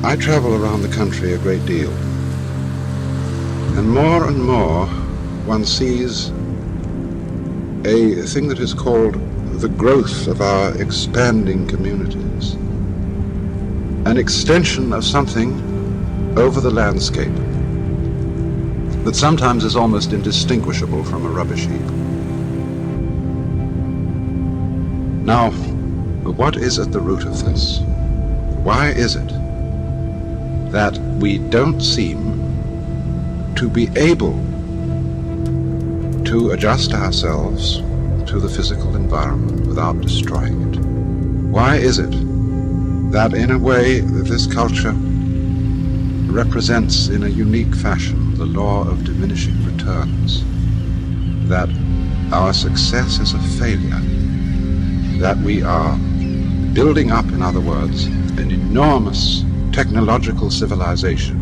I travel around the country a great deal, and more one sees a thing that is called the growth of our expanding communities, an extension of something over the landscape that sometimes is almost indistinguishable from a rubbish heap. Now, what is at the root of this? Why is it that we don't seem to be able to adjust ourselves to the physical environment without destroying it? Why is it that in a way that this culture represents in a unique fashion the law of diminishing returns, that our success is a failure, that we are building up, in other words, an enormous technological civilization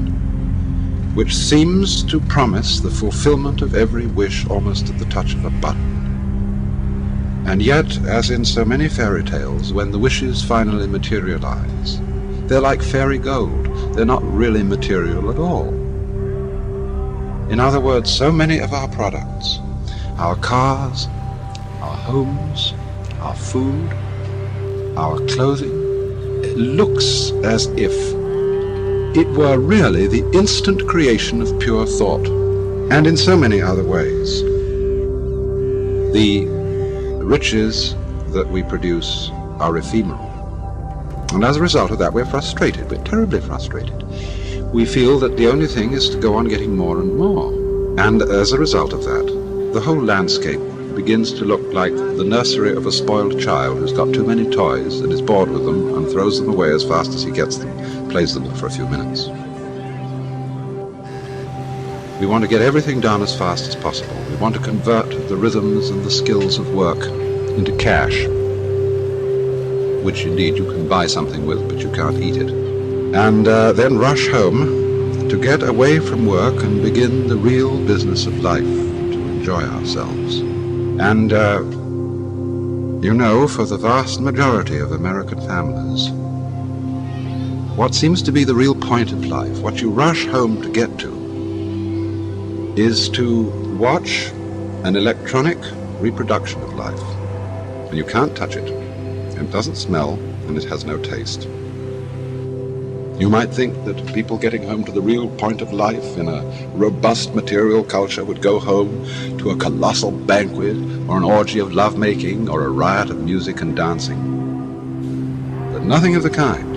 which seems to promise the fulfillment of every wish almost at the touch of a button. And yet, as in so many fairy tales, when the wishes finally materialize, they're like fairy gold. They're not really material at all. In other words, so many of our products, our cars, our homes, our food, our clothing, it looks as if it were really the instant creation of pure thought. And in so many other ways, the riches that we produce are ephemeral. And as a result of that, we're frustrated. We're terribly frustrated. We feel that the only thing is to go on getting more and more. And as a result of that, the whole landscape begins to look like the nursery of a spoiled child who's got too many toys and is bored with them and throws them away as fast as he gets them, plays them for a few minutes. We want to get everything done as fast as possible. We want to convert the rhythms and the skills of work into cash, which indeed you can buy something with, but you can't eat it. And then rush home to get away from work and begin the real business of life, to enjoy ourselves. And, for the vast majority of American families, what seems to be the real point of life, what you rush home to get to, is to watch an electronic reproduction of life. And you can't touch it. It doesn't smell, and it has no taste. You might think that people getting home to the real point of life in a robust material culture would go home to a colossal banquet or an orgy of lovemaking or a riot of music and dancing. But nothing of the kind.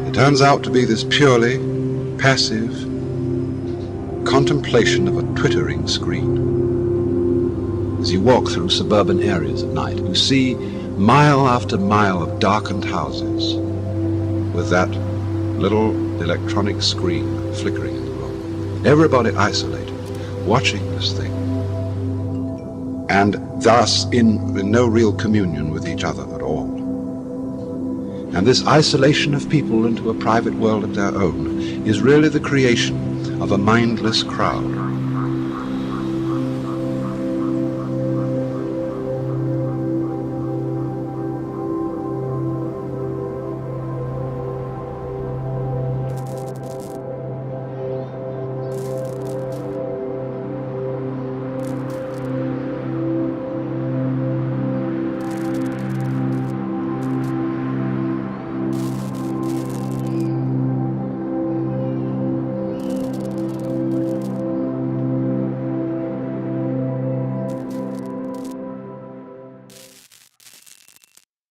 It turns out to be this purely passive contemplation of a twittering screen. As you walk through suburban areas at night, you see mile after mile of darkened houses with that little electronic screen flickering in the room. Everybody isolated, watching this thing, and thus in no real communion with each other at all. And this isolation of people into a private world of their own is really the creation of a mindless crowd.